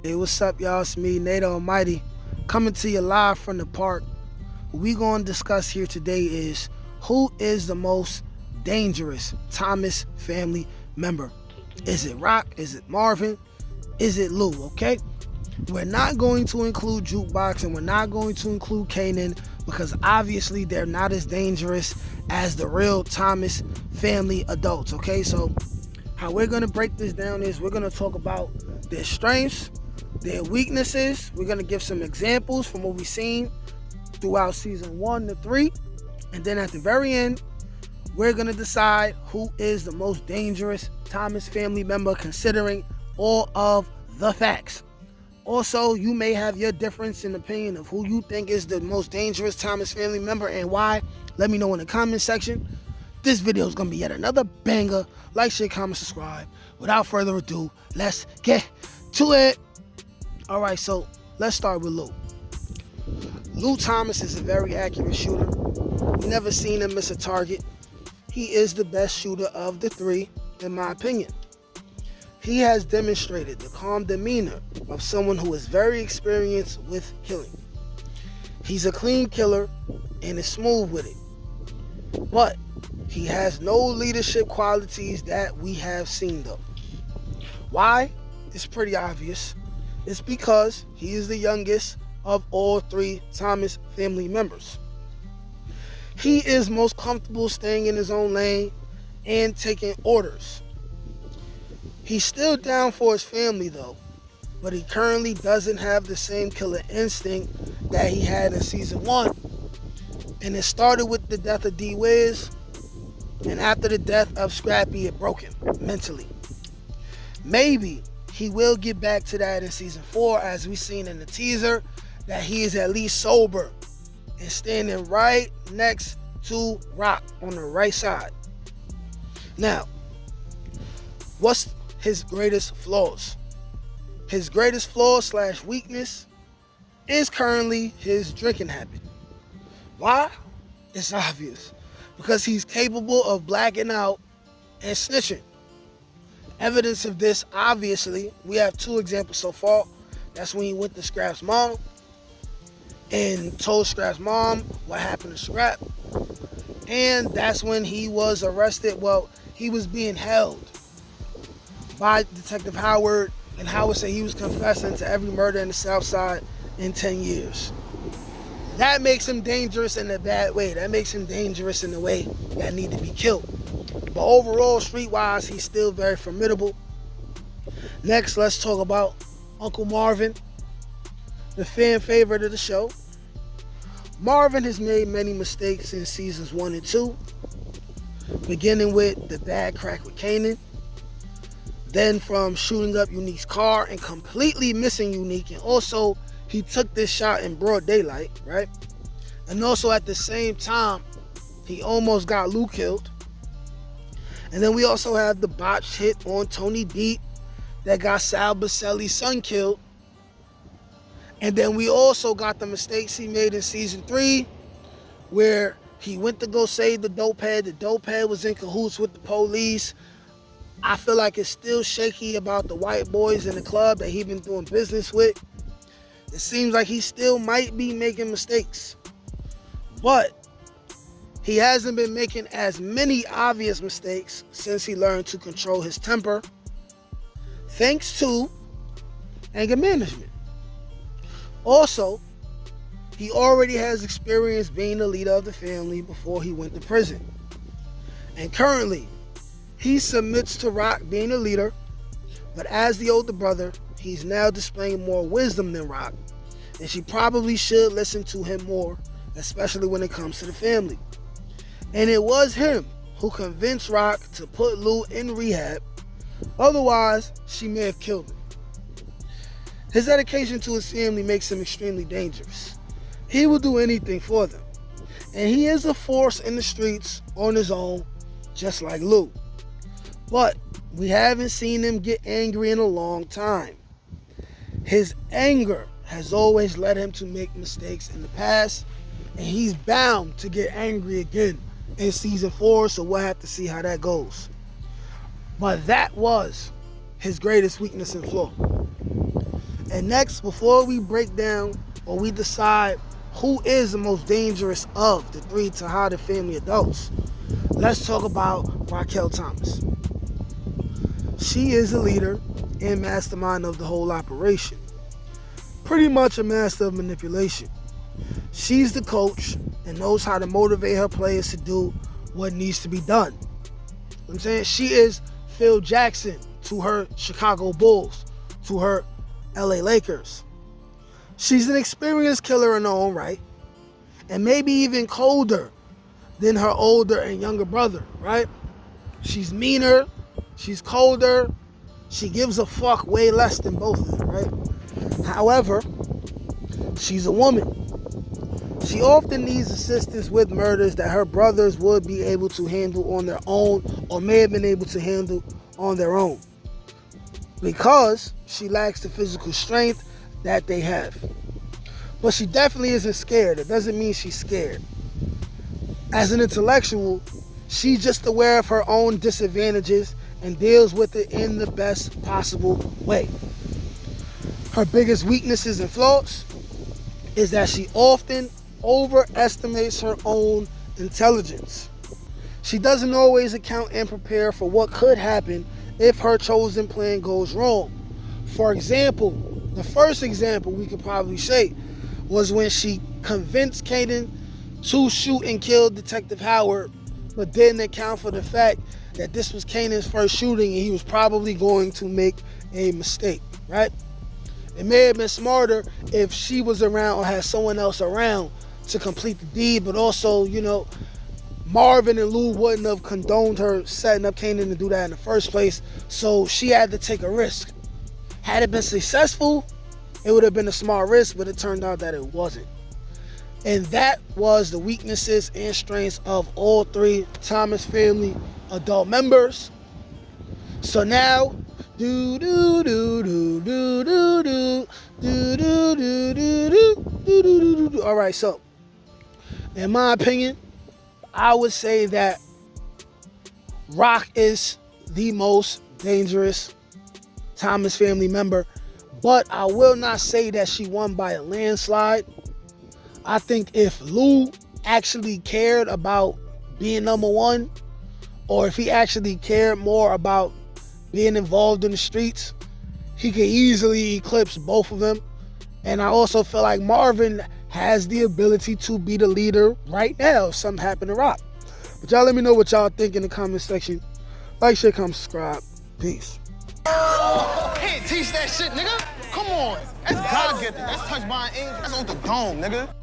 Hey, what's up, y'all? It's me, Nate Almighty, coming to you live from the park. What we gonna discuss here today is who is the most dangerous Thomas family member? Is it Rock? Is it Marvin? Is it Lou? Okay? We're not going to include Jukebox and we're not going to include Kanan because obviously they're not as dangerous as the real Thomas family adults. Okay, so how we're gonna break this down is we're gonna talk about their strengths, their weaknesses. We're gonna give some examples from what we've seen throughout season 1 to 3, and then at the very end, we're gonna decide who is the most dangerous Thomas family member considering all of the facts. Also, you may have your difference in opinion of who you think is the most dangerous Thomas family member and why. Let me know in the comment section. This video is going to be yet another banger. Like, share, comment, subscribe. Without further ado, let's get to it. All right, so let's start with Lou. Lou Thomas is a very accurate shooter. We never seen him miss a target. He is the best shooter of the three, in my opinion. He has demonstrated the calm demeanor of someone who is very experienced with killing. He's a clean killer and is smooth with it. But he has no leadership qualities that we have seen though. Why? It's pretty obvious. It's because he is the youngest of all three Thomas family members. He is most comfortable staying in his own lane and taking orders. He's still down for his family though, but he currently doesn't have the same killer instinct that he had in season 1. And it started with the death of D-Wiz, and after the death of Scrappy, it broke him mentally. Maybe he will get back to that in season 4, as we seen in the teaser, that he is at least sober and standing right next to Rock on the right side. Now, what's his greatest flaws? His greatest flaw / weakness is currently his drinking habit. Why? It's obvious. Because he's capable of blacking out and snitching. Evidence of this, obviously, we have 2 examples so far. That's when he went to Scrap's mom and told Scrap's mom what happened to Scrap. And that's when he was arrested. Well, he was being held by Detective Howard, and Howard said he was confessing to every murder in the South Side in 10 years. That makes him dangerous in a bad way. That makes him dangerous in a way that need to be killed. But overall, streetwise, he's still very formidable. Next, let's talk about Uncle Marvin, the fan favorite of the show. Marvin has made many mistakes in seasons 1 and 2, beginning with the bad crack with Kanan, then from shooting up Unique's car and completely missing Unique, and also he took this shot in broad daylight, right? And also at the same time, he almost got Lou killed. And then we also have the botched hit on Tony Beat that got Sal Baselli's son killed. And then we also got the mistakes he made in season 3, where he went to go save the dope head. The dope head was in cahoots with the police. I feel like it's still shaky about the white boys in the club that he's been doing business with. It seems like he still might be making mistakes. But he hasn't been making as many obvious mistakes since he learned to control his temper, thanks to anger management. Also, he already has experience being the leader of the family before he went to prison. And currently, he submits to Rock being a leader, but as the older brother, he's now displaying more wisdom than Rock, and she probably should listen to him more, especially when it comes to the family. And it was him who convinced Rock to put Lou in rehab, otherwise she may have killed him. His dedication to his family makes him extremely dangerous. He will do anything for them, and he is a force in the streets on his own, just like Lou. But we haven't seen him get angry in a long time. His anger has always led him to make mistakes in the past, and he's bound to get angry again in season 4, so we'll have to see how that goes. But that was his greatest weakness and flaw. And next, before we break down or we decide who is the most dangerous of the three Tejada family adults, let's talk about Raquel Thomas. She is the leader and mastermind of the whole operation. Pretty much a master of manipulation. She's the coach and knows how to motivate her players to do what needs to be done. You know what I'm saying? She is Phil Jackson to her Chicago Bulls, to her LA Lakers. She's an experienced killer in her own right, and maybe even colder than her older and younger brother, right? She's meaner, she's colder, she gives a fuck way less than both of them, right? However, she's a woman. She often needs assistance with murders that her brothers would be able to handle on their own or may have been able to handle on their own because she lacks the physical strength that they have. But she definitely isn't scared. It doesn't mean she's scared. As an intellectual, she's just aware of her own disadvantages and deals with it in the best possible way. Her biggest weaknesses and flaws is that she often overestimates her own intelligence. She doesn't always account and prepare for what could happen if her chosen plan goes wrong. For example, the first example we could probably say was when she convinced Kanan to shoot and kill Detective Howard, but didn't account for the fact that this was Kanan's first shooting and he was probably going to make a mistake, right? It may have been smarter if she was around or had someone else around to complete the deed, but also, you know, Marvin and Lou wouldn't have condoned her setting up Kanan to do that in the first place, so she had to take a risk. Had it been successful, it would have been a smart risk, but it turned out that it wasn't. And that was the weaknesses and strengths of all three Thomas family adult members. So now, all right, so in my opinion, I would say that Rock is the most dangerous Thomas family member, but I will not say that she won by a landslide. I think if Lou actually cared about being number one, or if he actually cared more about being involved in the streets, he could easily eclipse both of them. And I also feel like Marvin has the ability to be the leader right now if something happened to Rock. But y'all let me know what y'all think in the comment section. Like, share, comment, subscribe. Peace. Can't teach that shit, nigga. Come on. That's God-gifted. That's touched by an angel. That's on the dome, nigga.